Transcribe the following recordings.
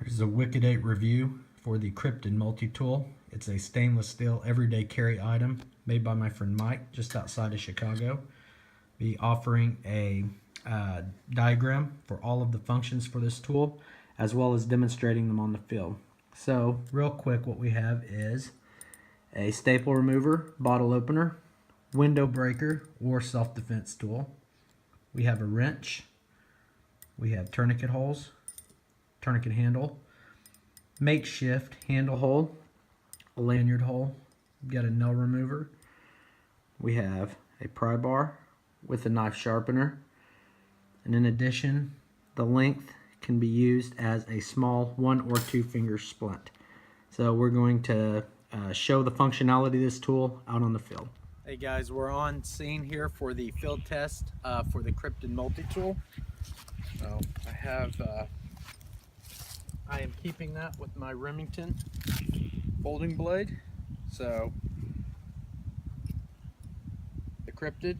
Here's a Wicked 8 review for the Kryptid Multitool. It's a stainless steel everyday carry item made by my friend Mike just outside of Chicago. Be offering a diagram for all of the functions for this tool as well as demonstrating them on the field. So real quick, what we have is a staple remover, bottle opener, window breaker or self-defense tool. We have a wrench, we have tourniquet holes, tourniquet handle, makeshift handle hole, a lanyard hole, we've got a nail remover, we have a pry bar with a knife sharpener, and in addition the length can be used as a small 1 or 2 finger splint. So we're going to show the functionality of this tool out on the field. Hey guys, we're on scene here for the field test for the Kryptid Multitool. So I am keeping that with my Remington folding blade. So the Kryptid,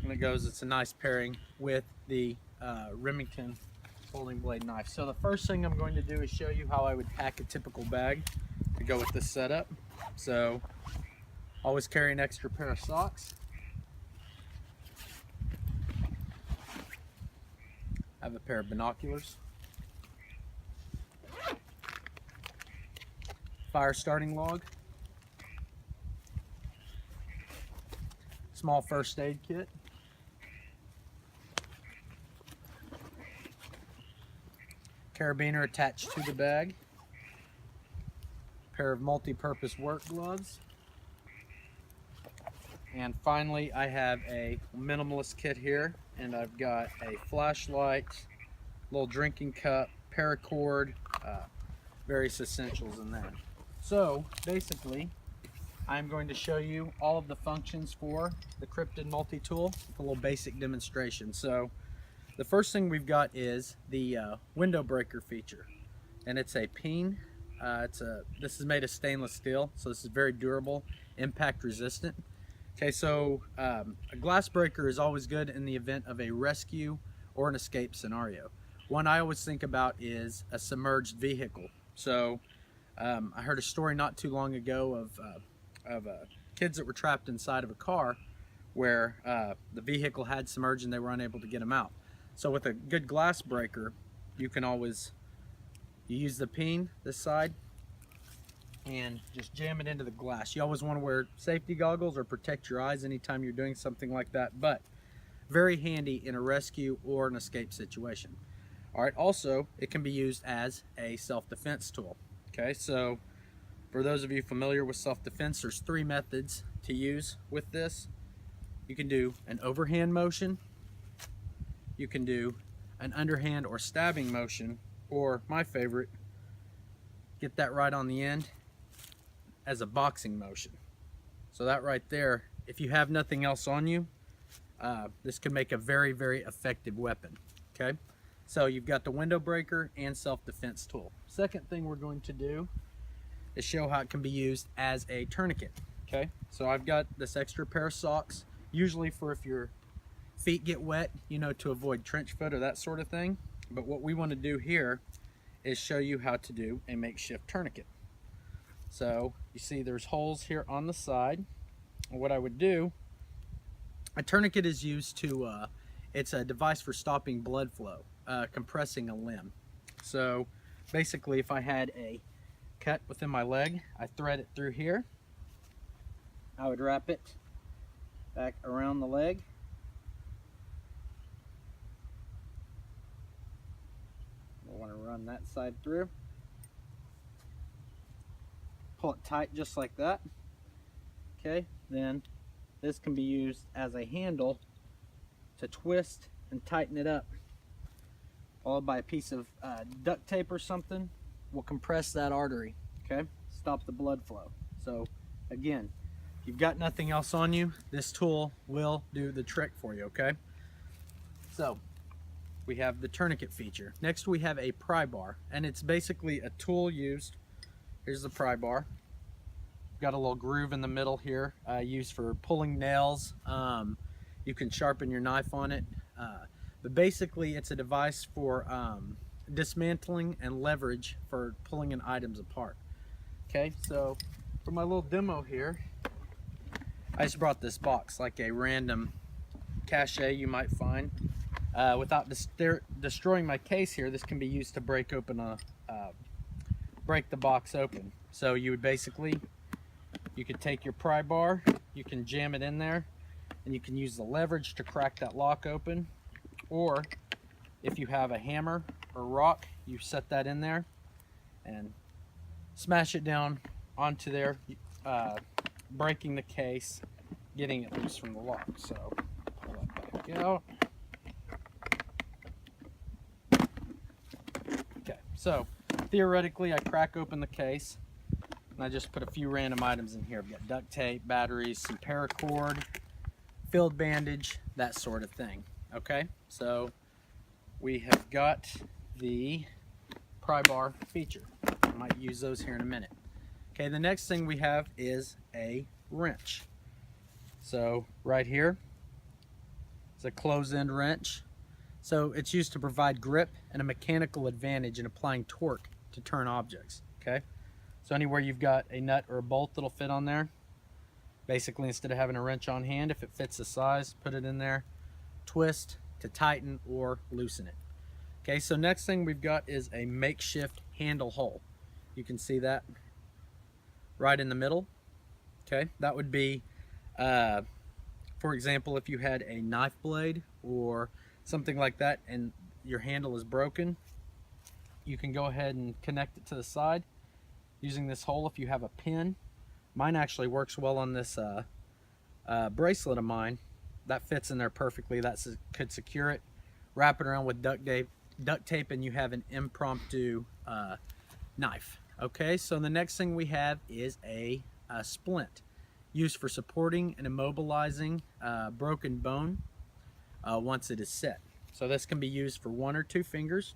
and it goes, it's a nice pairing with the Remington folding blade knife. So the first thing I'm going to do is show you how I would pack a typical bag to go with this setup. So always carry an extra pair of socks. I have a pair of binoculars. Fire starting log. Small first aid kit. Carabiner attached to the bag. Pair of multi-purpose work gloves. And finally, I have a minimalist kit here, and I've got a flashlight, little drinking cup, paracord, various essentials in there. So basically, I'm going to show you all of the functions for the Kryptid Multitool with a little basic demonstration. So the first thing we've got is the window breaker feature, and it's a peen. This is made of stainless steel, so this is very durable, impact resistant. Okay, so a glass breaker is always good in the event of a rescue or an escape scenario. One I always think about is a submerged vehicle. So I heard a story not too long ago of kids that were trapped inside of a car where the vehicle had submerged and they were unable to get them out. So with a good glass breaker, you can always use the peen, this side, and just jam it into the glass. You always want to wear safety goggles or protect your eyes anytime you're doing something like that, but very handy in a rescue or an escape situation. All right, also, it can be used as a self-defense tool. Okay, so for those of you familiar with self-defense, there's 3 methods to use with this. You can do an overhand motion, you can do an underhand or stabbing motion, or my favorite, get that right on the end as a boxing motion. So that right there, if you have nothing else on you, this can make a very, very effective weapon. Okay, so you've got the window breaker and self-defense tool. Second thing we're going to do is show how it can be used as a tourniquet. Okay, so I've got this extra pair of socks, usually for if your feet get wet, you know, to avoid trench foot or that sort of thing. But what we want to do here is show you how to do a makeshift tourniquet. So you see there's holes here on the side. What I would do, a tourniquet is used to, it's a device for stopping blood flow, compressing a limb. So basically, if I had a cut within my leg, I thread it through here. I would wrap it back around the leg. We'll want to run that side through. Pull it tight just like that. Okay, then this can be used as a handle to twist and tighten it up, followed by a piece of duct tape or something will compress that artery. Okay, stop the blood flow. So again, if you've got nothing else on you, this tool will do the trick for you. Okay, so we have the tourniquet feature. Next we have a pry bar, and it's basically a tool used. Here's the pry bar. Got a little groove in the middle here, used for pulling nails. You can sharpen your knife on it. But basically it's a device for dismantling and leverage for pulling in items apart. Okay, so for my little demo here, I just brought this box, like a random cache you might find. Without destroying my case here, this can be used to break open break the box open. So you would basically, you could take your pry bar, you can jam it in there, and you can use the leverage to crack that lock open. Or if you have a hammer or rock, you set that in there and smash it down onto there, breaking the case, getting it loose from the lock. So pull that back out. Okay, so theoretically I crack open the case and I just put a few random items in here. I've got duct tape, batteries, some paracord, filled bandage, that sort of thing. Okay, so we have got the pry bar feature. I might use those here in a minute. Okay, the next thing we have is a wrench. So right here is a close-end wrench. So it's used to provide grip and a mechanical advantage in applying torque to turn objects. Okay, so anywhere you've got a nut or a bolt that'll fit on there, basically instead of having a wrench on hand, if it fits the size, put it in there, twist to tighten or loosen it. Okay, so next thing we've got is a makeshift handle hole. You can see that right in the middle. Okay, that would be, for example, if you had a knife blade or something like that and your handle is broken, you can go ahead and connect it to the side using this hole. If you have a pin, mine actually works well on this bracelet of mine. That fits in there perfectly. That could secure it. Wrap it around with duct tape and you have an impromptu knife. Okay, so the next thing we have is a splint used for supporting and immobilizing broken bone once it is set. So this can be used for 1 or 2 fingers.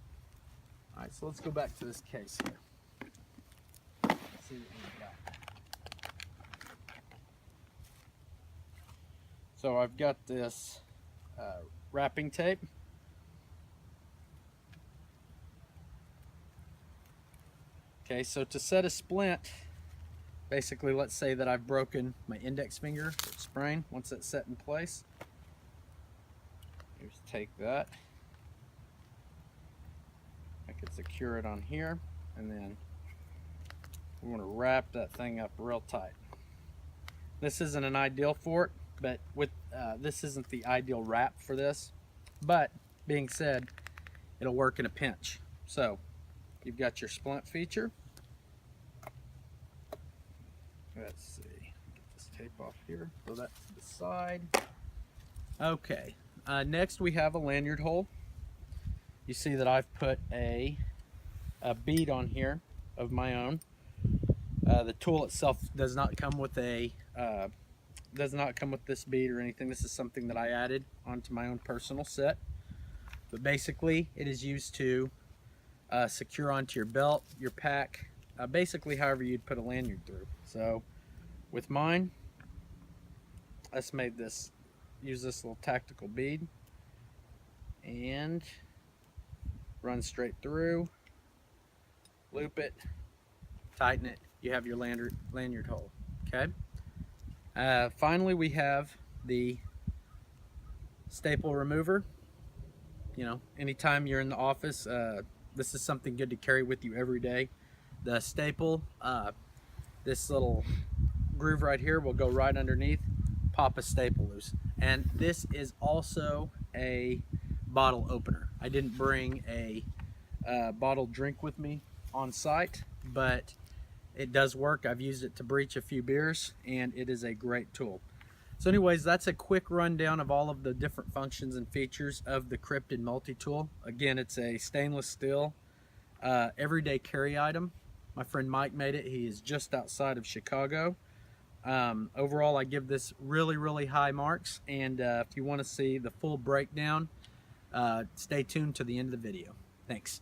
All right, so let's go back to this case here. Let's see what we've got. So I've got this wrapping tape. Okay, so to set a splint, basically let's say that I've broken my index finger, it's sprained. Once it's set in place, just take that. I could secure it on here, and then we want to wrap that thing up real tight. This isn't an ideal for it, but with this isn't the ideal wrap for this. But being said, it'll work in a pinch. So you've got your splint feature. Let's see, get this tape off here, throw that to the side. Okay, next we have a lanyard hole. You see that I've put a bead on here of my own. The tool itself does not come with a this bead or anything. This is something that I added onto my own personal set. But basically, it is used to secure onto your belt, your pack, basically however you'd put a lanyard through. So with mine, let's use this little tactical bead and run straight through, loop it, tighten it, you have your lanyard hole. Okay. Finally, we have the staple remover. You know, anytime you're in the office, this is something good to carry with you every day. The staple, this little groove right here will go right underneath, pop a staple loose. And this is also a bottle opener. I didn't bring a bottled drink with me on site, but it does work. I've used it to breach a few beers, and it is a great tool. So anyways, that's a quick rundown of all of the different functions and features of the Kryptid Multitool. Again, it's a stainless steel everyday carry item. My friend Mike made it. He is just outside of Chicago. Overall, I give this really high marks, and if you want to see the full breakdown, stay tuned to the end of the video. Thanks.